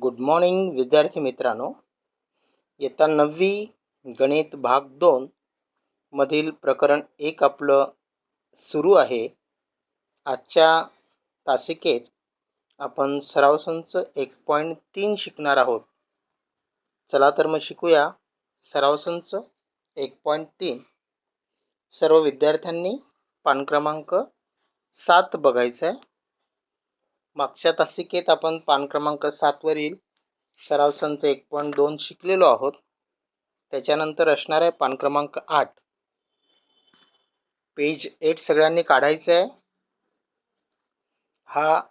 Good morning विद्यार्थी मित्रांनो. इयत्ता 9वी गणित भाग 2 मधील प्रकरण 1 आपलं सुरू आहे. आजच्या तासिकेत आपण सराव संच 1.3 शिकणार आहोत. चला तर मग शिकूया सराव संच 1.3. सर्व विद्यार्थ्यांनी पान क्रमांक 7 बघायचा आहे. मागच्या तासिकेत आपण पान क्रमांक 7 वरील सराव संच 1.2 शिकलेलो आहोत. त्याच्यानंतर असणार आहे पान क्रमांक 8. पेज 8 सगळ्यांनी काढायचं आहे. हा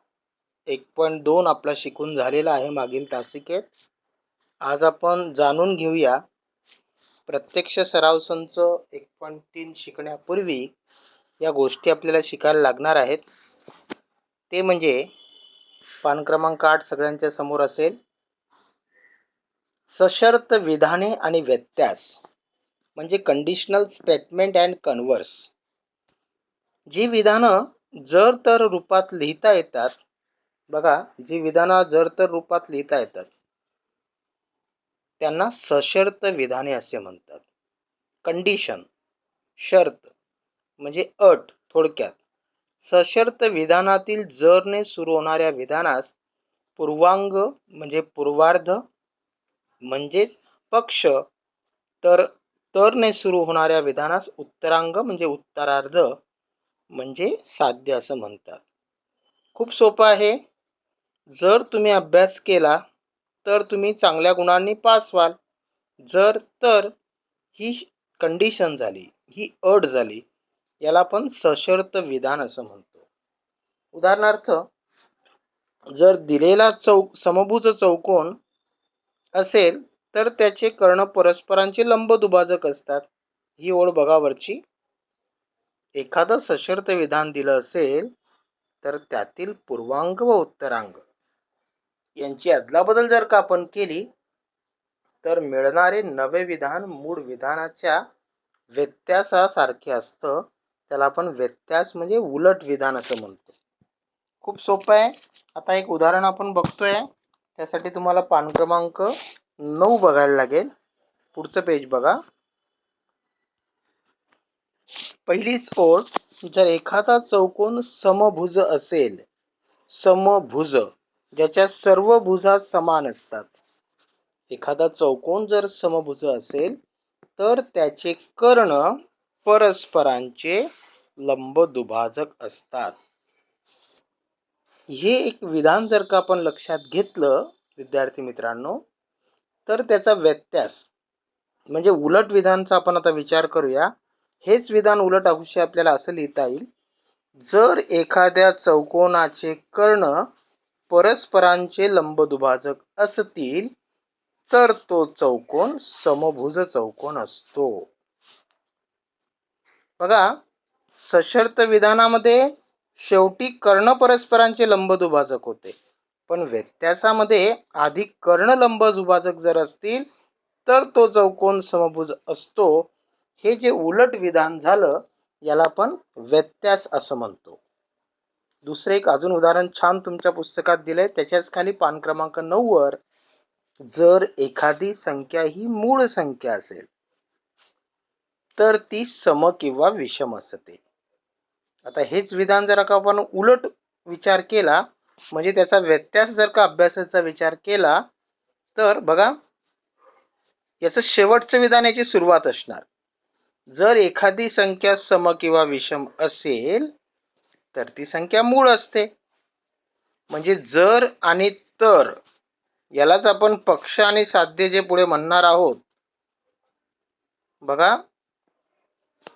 1.2 आपला शिकून झालेला आहे मागील तासिकेत. आज आपण जाणून घेऊया प्रत्यक्ष सराव संच 1.3 शिकण्यापूर्वी या गोष्टी आपल्याला शिकायला लागणार आहेत. ते म्हणजे पान क्रमांक 8 सगळ्यांच्या समोर असेल. सशर्त विधाने आणि व्यत्यास म्हणजे कंडिशनल स्टेटमेंट अँड कन्व्हर्स. जी विधानं जर तर रूपात लिहिता येतात, बघा, जी विधानं जर तर रूपात लिहिता येतात त्यांना सशर्त विधाने असे म्हणतात. कंडिशन, शर्त म्हणजे अट. थोडक्यात सशर्त विधानातील जरने सुरू होणाऱ्या विधानास पूर्वांग म्हणजे पूर्वार्ध म्हणजेच पक्ष, तर तरने सुरू होणाऱ्या विधानास उत्तरांग म्हणजे उत्तरार्ध म्हणजे साध्य असं म्हणतात. खूप सोपं आहे. जर तुम्ही अभ्यास केला तर तुम्ही चांगल्या गुणांनी पास व्हाल. जर तर ही कंडिशन झाली, ही अट झाली. याला आपण सशर्त विधान असं म्हणतो. उदाहरणार्थ, जर दिलेला समभुज चौकोन असेल तर त्याचे कर्ण परस्परांचे लंबदुभाजक असतात. ही ओळ बघा वरची. एखादं सशर्त विधान दिलं असेल तर त्यातील पूर्वांग व उत्तरांग यांची अदलाबदल जर का आपण केली तर मिळणारे नवे विधान मूळ विधानाच्या व्यत्यासासारखे असतं. त्याला आपण व्यत्यास म्हणजे उलट विधान असं म्हणतो. खूप सोपं आहे. आता एक उदाहरण आपण बघतोय. त्यासाठी तुम्हाला पान क्रमांक 9 बघायला लागेल. पुढचं पेज बघा. पहिलीच ओळ, जर एखादा चौकोन समभुज असेल, समभुज ज्याच्या सर्व भुजा समान असतात. एखादा चौकोन जर समभुज असेल तर त्याचे कर्ण परस्परांचे लंबदुभाजक असतात. हे एक विधान जर का आपण लक्षात घेतलं विद्यार्थी मित्रांनो, तर त्याचा व्यत्यास म्हणजे उलट विधानचा आपण आता विचार करूया. हेच विधान उलट अंशी आपल्याला असं लिहिता येईल. जर एखाद्या चौकोनाचे कर्ण परस्परांचे लंबदुभाजक असतील तर तो चौकोन समभुज चौकोन असतो. बघा, सशर्त विधानामध्ये शेवटी कर्ण परस्परांचे लंबदुभाजक होते, पण व्यत्यासामध्ये आधी कर्ण लंबदुभाजक जर असतील तर तो चौकोन समभुज असतो. हे जे उलट विधान झालं याला आपण व्यत्यास असं म्हणतो. दुसरं एक अजून उदाहरण छान तुमच्या पुस्तकात दिलंय. त्याच्याच खाली पान क्रमांक 9 वर, जर एखादी संख्या ही मूळ संख्या असेल तर ती सम किंवा विषम असते. आता हेच विधान जर का आपण उलट विचार केला म्हणजे त्याचा व्यत्यास जर का अभ्यासाचा विचार केला तर बघा, याचं शेवटचं विधान याची सुरुवात असणार. जर एखादी संख्या सम किंवा विषम असेल तर ती संख्या मूळ असते. म्हणजे जर आणि तर यालाच आपण पक्ष आणि साध्य जे पुढे म्हणणार आहोत. बघा,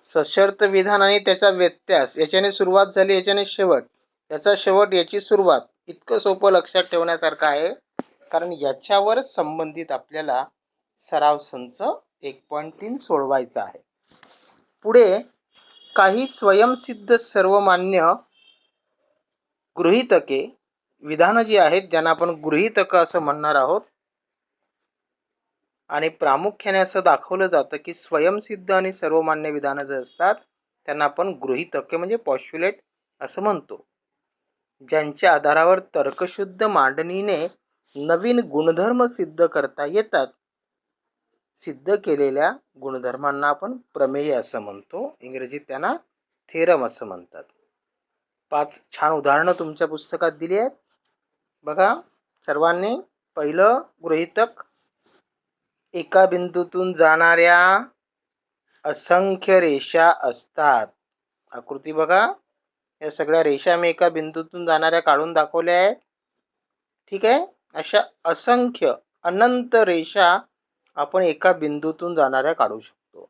सशर्त विधान आणि त्याचा व्यत्यास, याच्याने सुरुवात झाली, याच्याने शेवट, याचा शेवट, याची सुरुवात. इतकं सोपं लक्षात ठेवण्यासारखं आहे, कारण याच्यावर संबंधित आपल्याला सराव संच 1.3 सोडवायचा आहे. पुढे काही स्वयंसिद्ध सर्वमान्य गृहीतके विधानं जी आहेत ज्यांना आपण गृहीतक असं म्हणणार आहोत. आणि प्रामुख्याने असं दाखवलं जातं की स्वयंसिद्ध आणि सर्वमान्य विधानं जे असतात त्यांना आपण गृहीतके म्हणजे पॉस्ट्युलेट असं म्हणतो. ज्यांच्या आधारावर तर्कशुद्ध मांडणीने नवीन गुणधर्म सिद्ध करता येतात. सिद्ध केलेल्या गुणधर्मांना आपण प्रमेय असं म्हणतो. इंग्रजीत त्यांना थेरम असं म्हणतात. 5 छान उदाहरणं तुमच्या पुस्तकात दिली आहेत. बघा सर्वांनी. पहिलं गृहीतक, एका बिंदूतून जाणाऱ्या असंख्य रेषा असतात. आकृती बघा, या सगळ्या रेषा मी एका बिंदूतून जाणाऱ्या काढून दाखवल्या आहेत. ठीक आहे. अशा असंख्य अनंत रेषा आपण एका बिंदूतून जाणाऱ्या काढू शकतो.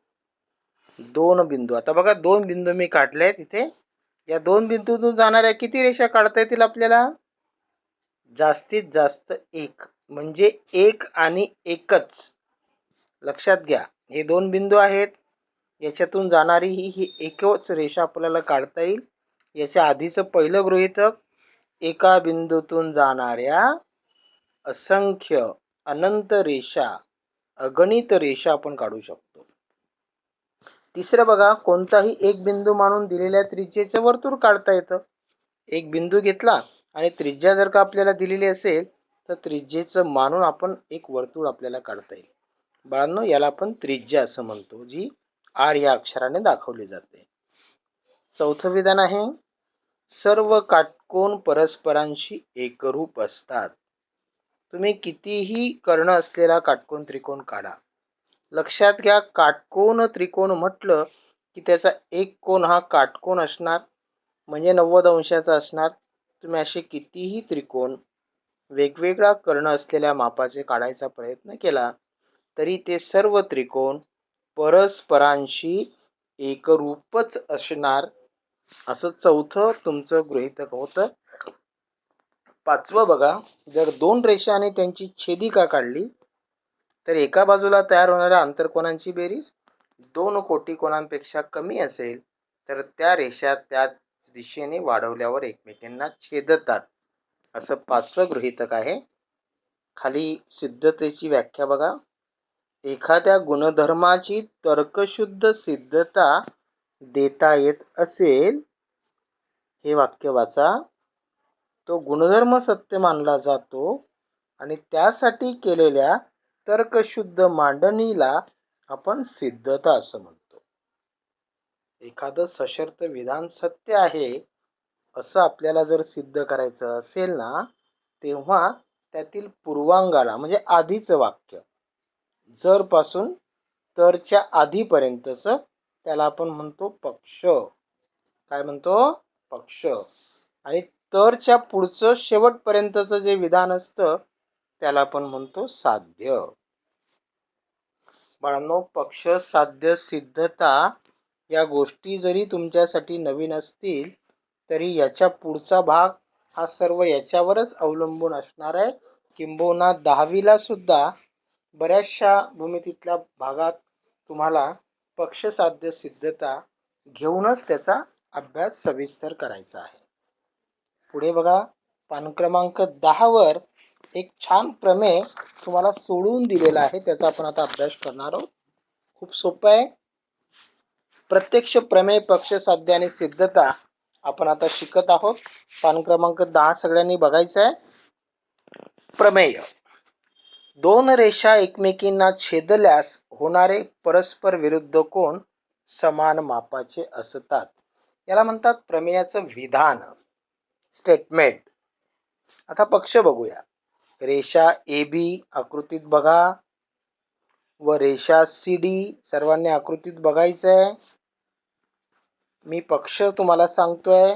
2 बिंदू, आता बघा 2 बिंदू मी काढले आहेत इथे. या 2 बिंदूतून जाणाऱ्या किती रेषा काढता येतील आपल्याला? जास्तीत जास्त 1, म्हणजे 1 आणि 1च. लक्षात घ्या, हे 2 बिंदू आहेत. याच्यातून जाणारी ही एकच रेषा आपल्याला काढता येईल. याच्या आधीचं पहिलं गृहीतक, एका बिंदूतून जाणाऱ्या असंख्य अनंत रेषा, अगणित रेषा आपण काढू शकतो. तिसरं बघा, कोणताही एक बिंदू मानून दिलेल्या त्रिज्येचं वर्तुळ काढता येतं. एक बिंदू घेतला आणि त्रिज्या जर का आपल्याला दिलेली असेल तर त्रिज्येचं मानून आपण एक वर्तुळ आपल्याला काढता येईल. बाळांनो, याला आपण त्रिज्या असं म्हणतो, जी आर या अक्षराने दाखवली जाते. चौथं विधान आहे, सर्व काटकोन परस्परांशी एकरूप असतात. तुम्ही कितीही कर्ण असलेला काटकोन त्रिकोण काढा. लक्षात घ्या, काटकोन त्रिकोण म्हटलं की त्याचा एक कोन हा काटकोन असणार, म्हणजे 90 अंशाचा असणार. तुम्ही असे कितीही त्रिकोण वेगवेगळा कर्ण असलेल्या मापाचे काढायचा प्रयत्न केला तरी ते सर्व त्रिकोण परस्परांशी एकरूपच असणार, असं चौथं तुमचं गृहीतक होतं. 5वं बघा, जर 2 रेषा आणि त्यांची छेदिका काढली तर एका बाजूला तयार होणाऱ्या आंतरकोनांची बेरीज 2 कोटी कोणांपेक्षा कमी असेल तर त्या रेषा त्या दिशेने वाढवल्यावर एकमेकांना छेदतात, असं 5वं गृहीतक आहे. खाली सिद्धतेची व्याख्या बघा, एखाद्या गुणधर्माची तर्कशुद्ध सिद्धता देता येत असेल, हे वाक्य वाचा, तो गुणधर्म सत्य मानला जातो आणि त्यासाठी केलेल्या तर्कशुद्ध मांडणीला आपण सिद्धता असं म्हणतो. एखादं सशर्त विधान सत्य आहे असं आपल्याला जर सिद्ध करायचं असेल ना, तेव्हा त्यातील पूर्वांगाला, म्हणजे आधीचं वाक्य, जर पासून तरच्या आधीपर्यंतच, त्याला आपण म्हणतो पक्ष. काय म्हणतो? पक्ष. आणि तरच्या पुढचं शेवटपर्यंतचं जे विधान असतं त्याला आपण म्हणतो साध्य. बाळांनो, पक्ष, साध्य, सिद्धता या गोष्टी जरी तुमच्यासाठी नवीन असतील तरी याच्या पुढचा भाग हा सर्व याच्यावरच अवलंबून असणार आहे. किंबहुना 10वीला सुद्धा बऱ्याचशा भूमितीतल्या भागात तुम्हाला पक्ष, साध्य, सिद्धता घेऊनच त्याचा अभ्यास सविस्तर करायचा आहे. पुढे बघा, पान क्रमांक 10 वर एक छान प्रमेय तुम्हाला सोडून दिलेला आहे, त्याचा आपण आता अभ्यास करणार आहोत. खूप सोपं आहे. प्रत्यक्ष प्रमेय, पक्ष, साध्य आणि सिद्धता आपण आता शिकत आहोत. पान क्रमांक 10 सगळ्यांनी बघायचं आहे. प्रमेय, 2 रेषा एकमेकींना छेदल्यास होणारे परस्पर विरुद्ध कोन समान मापाचे असतात. याला म्हणतात प्रमेयाचं विधान, स्टेटमेंट. आता पक्ष बघूया. रेषा AB आकृतीत बघा व रेषा CD सर्वांनी आकृतीत बघायचंय. मी पक्ष तुम्हाला सांगतोय.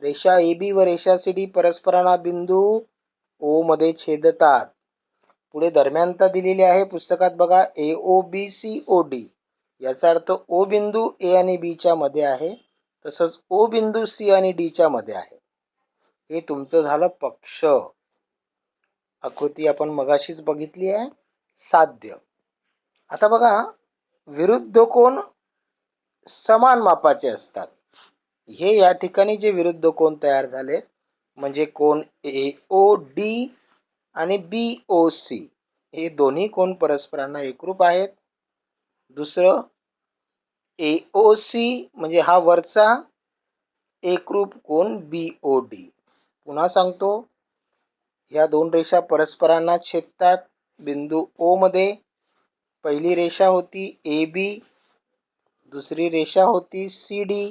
रेषा AB व रेषा CD परस्परांना बिंदू O मध्ये छेदतात. पुढे दरम्यानता दिलेली आहे पुस्तकात बघा, AOBCOD. याचा अर्थ O बिंदू A आणि B च्या मध्ये आहे, तसंच O बिंदू C आणि D च्या मध्ये आहे. हे तुमचं झालं पक्ष. आकृती आपण मगाशीच बघितली आहे. साध्य, आता बघा, विरुद्ध कोन समान मापाचे असतात. हे या ठिकाणी जे विरुद्ध कोन तयार झाले म्हणजे कोन AOD आणि BOC, हे दोन्ही कोन परस्परांना एकरूप आहेत. दुसरं AOC म्हणजे हा वरचा एकरूप कोन BOD. पुन्हा सांगतो, ह्या दोन रेषा परस्परांना छेदतात बिंदू ओ मध्ये. पहिली रेषा होती ए बी, दुसरी रेषा होती सी डी.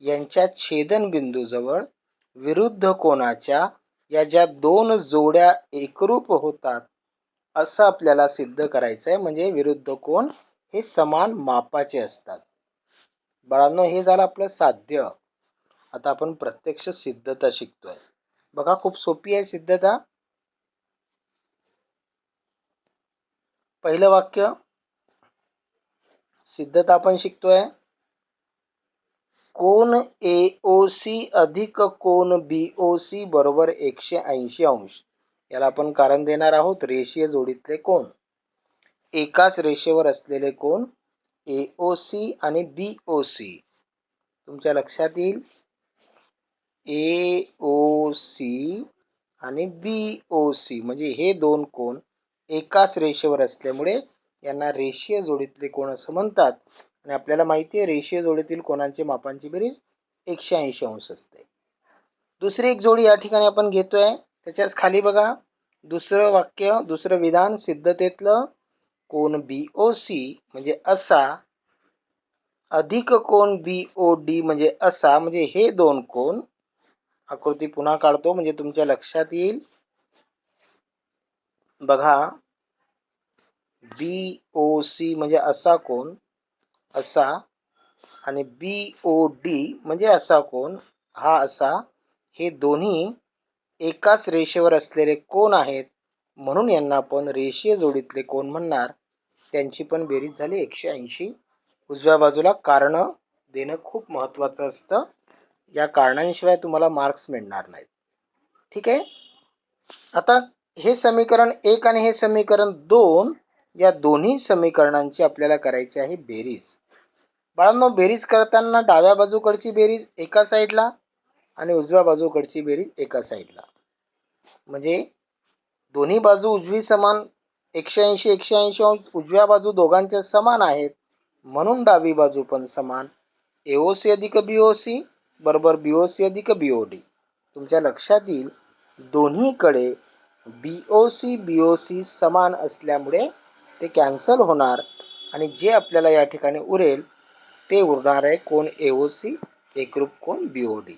यांच्या छेदनबिंदूजवळ विरुद्ध कोनाच्या या ज्या दोन जोड्या एकरूप होतात असं आपल्याला सिद्ध करायचं आहे. म्हणजे विरुद्ध कोन हे समान मापाचे असतात. बाळांनो, हे झालं आपलं साध्य. आता आपण प्रत्यक्ष सिद्धता शिकतोय. बघा, खूप सोपी आहे सिद्धता. पहिलं वाक्य सिद्धता आपण शिकतोय. कोन AOC अधिक कोन BOC बरोबर 180 अंश. याला आपण कारण देणार आहोत रेषीय जोडीतले कोन. एकाच रेषेवर असलेले कोन AOC आणि BOC. तुमच्या लक्षात येईल AOC आणि BOC म्हणजे हे दोन कोन एकाच रेषेवर असल्यामुळे यांना रेषीय जोडीतले कोन असं म्हणतात. आणि आपल्याला माहिती आहे रेषीय जोडीतील कोनांची मापांची बेरीज 180 अंश असते. दुसरी एक जोडी या ठिकाणी आपण घेतोय. त्याच्याच खाली बघा, दुसरं वाक्य, दुसरं विधान सिद्धतेतलं. कोन BOC म्हणजे असा अधिक कोन BOD म्हणजे असा. म्हणजे हे दोन कोन, आकृती पुन्हा काढतो म्हणजे तुमच्या लक्षात येईल. बघा, BOC म्हणजे असा कोन, असा, आणि BOD म्हणजे असा कोन, हा असा. हे दोन्ही एकाच रेषेवर असलेले कोन आहेत, म्हणून यांना आपण रेषीय जोडीतले कोन म्हणणार. त्यांची पण बेरीज झाली 180. उजव्या बाजूला कारण देणं खूप महत्त्वाचं असतं. या कारणांशिवाय तुम्हाला मार्क्स मिळणार नाहीत. ठीक आहे. आता हे समीकरण 1 आणि हे समीकरण 2, या दोन्ही समीकरणांची आपल्याला करायची आहे बेरीज. बाळांनो, बेरीज करताना डाव्या बाजूकडची बेरीज एका साईडला आणि उजव्या बाजूकडची बेरीज एका साईडला. म्हणजे दोन्ही बाजू उजवी समान 180 180 अंश. उजव्या बाजू दोघांच्या समान आहेत, म्हणून डावी बाजू पण समान. AOC अधिक BOC बरोबर BOC अधिक BOD. तुमच्या लक्षात येईल दोन्हीकडे BOC BOC समान असल्यामुळे ते कॅन्सल होणार आणि जे आपल्याला या ठिकाणी उरेल ते उरणार आहे कोन AOC एकरूप कोन BOD.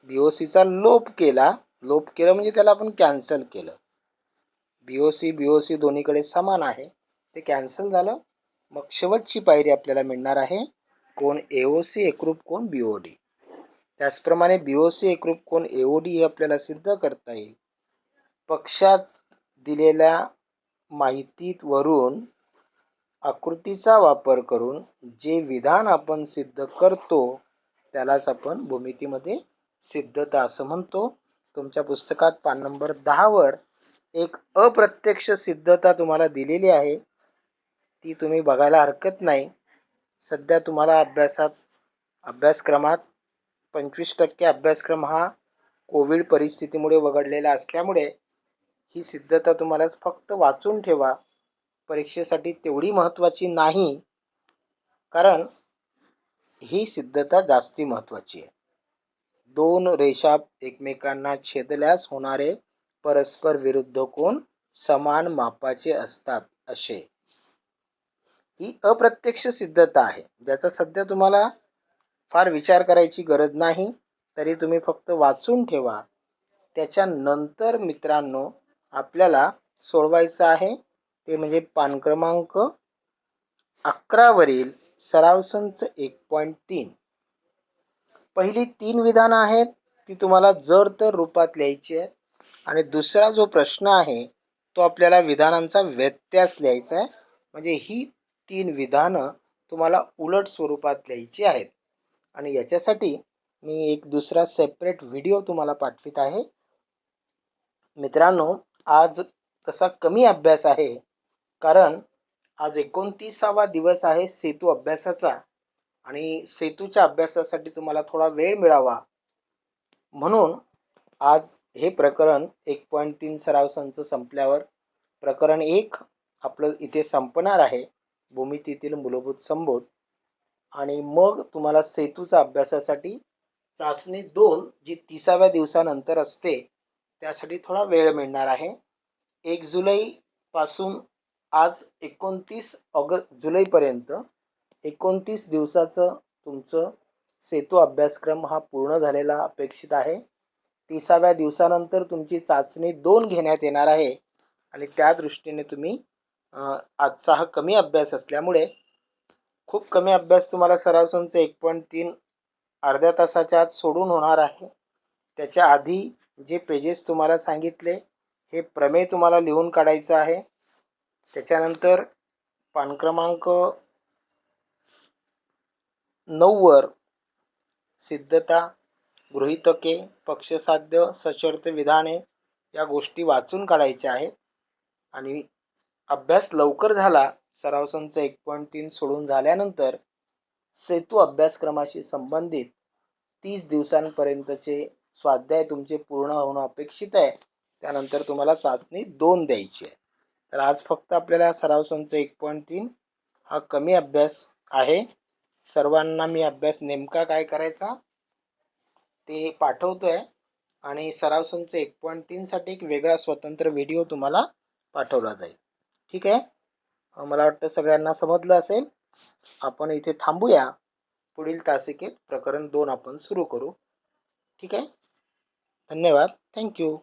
BOCचा लोप केला म्हणजे त्याला आपण कॅन्सल केलं. BOC BOC दोन्हीकडे समान आहे, ते कॅन्सल झालं. मग शेवटची पायरी आपल्याला मिळणार आहे कोन AOC एकरूप कोन BOD. त्याचप्रमाणे BOC एकरूप कोन AOD हे आपल्याला सिद्ध करता येईल. पक्षात दिलेल्या माहितीवरून आकृतीचा वापर करून जे विधान आपण सिद्ध करतो त्यालाच आपण भूमितीमध्ये सिद्धता असं म्हणतो. तुमच्या पुस्तकात पान नंबर 10 वर एक अप्रत्यक्ष सिद्धता तुम्हाला दिलेली आहे. ती तुम्ही बघायला हरकत नाही. सध्या तुम्हाला अभ्यासक्रमात 25% अभ्यासक्रम हा कोविड परिस्थितीमुळे वगळलेला असल्यामुळे ही सिद्धता तुम्हाला फक्त वाचून ठेवा. परीक्षेसाठी तेवढी महत्त्वाची नाही, कारण ही सिद्धता जास्ती महत्त्वाची आहे. दोन रेषा एकमेकांना छेदल्यास होणारे परस्पर विरुद्ध कोन समान मापाचे असतात असे. ही अप्रत्यक्ष सिद्धता आहे, ज्याचा सध्या तुम्हाला फार विचार करायची गरज नाही. तरी तुम्ही फक्त वाचून ठेवा. त्याच्यानंतर मित्रांनो आपल्याला सोडवायचं आहे ते म्हणजे पान क्रमांक 11 वरील सराव संच 1.3. पहिली 3 विधानं आहेत ती तुम्हाला जर तर रूपात लिहायची आहे आणि दुसरा जो प्रश्न आहे तो आपल्याला विधानांचा व्यत्यास लिहायचा आहे. म्हणजे ही 3 विधानं तुम्हाला उलट स्वरूपात लिहायची आहेत. आणि याच्यासाठी मी एक दुसरा सेपरेट व्हिडिओ तुम्हाला पाठवित आहे. मित्रांनो, आज तसा कमी अभ्यास आहे, कारण आज 29वा दिवस आहे सेतू अभ्यासाचा आणि सेतूच्या अभ्यासासाठी तुम्हाला थोडा वेळ मिळावा म्हणून आज हे प्रकरण 1.3 सराव संच संपल्यावर प्रकरण 1 आपलं इथे संपणार आहे, भूमितीतील मूलभूत संबोध. आणि मग तुम्हाला सेतूच्या अभ्यासासाठी चाचणी 2 जी 30व्या दिवसानंतर असते त्यासाठी थोडा वेळ मिळणार आहे. 1 जुलैपासून आज 29 जुलैपर्यंत 29 दिवसाचं तुमचं सेतू अभ्यासक्रम हा पूर्ण झालेला अपेक्षित आहे. 30व्या दिवसानंतर तुमची चाचणी 2 घेण्यात येणार आहे आणि त्या दृष्टीने तुम्ही आजचा हा कमी अभ्यास असल्यामुळे खूप कमी अभ्यास तुम्हाला सराव संच 1.3 अर्ध्या तासाच्या आत सोडून होणार आहे. त्याच्या आधी जे पेजेस तुम्हाला सांगितले हे प्रमेय तुम्हाला लिहून काढायचं आहे. त्याच्यानंतर पान क्रमांक 9 वर सिद्धता, गृहीतके, पक्षसाध्य, सशर्त विधाने या गोष्टी वाचून काढायच्या आहेत. आणि अभ्यास लवकर झाला, सराव संच 1.3 सोडून झाल्यानंतर सेतू अभ्यासक्रमाशी संबंधित 30 दिवसांपर्यंतचे स्वाध्याय तुमचे पूर्ण होणं अपेक्षित आहे. त्यानंतर तुम्हाला चाचणी 2 द्यायची आहे. तर आज फक्त आपल्याला सराव संच 1.3 हा कमी अभ्यास आहे. सर्वांना मी अभ्यास नेमका काय करायचा ते पाठवतोय आणि सराव संच 1.3 साठी एक वेगळा स्वतंत्र व्हिडिओ तुम्हाला पाठवला जाईल. ठीक आहे. मला वाटतं सगळ्यांना समजलं असेल. आपण इथे थांबूया. पुढील तासिकेत प्रकरण 2 आपण सुरू करू. ठीक आहे. धन्यवाद. थँक्यू.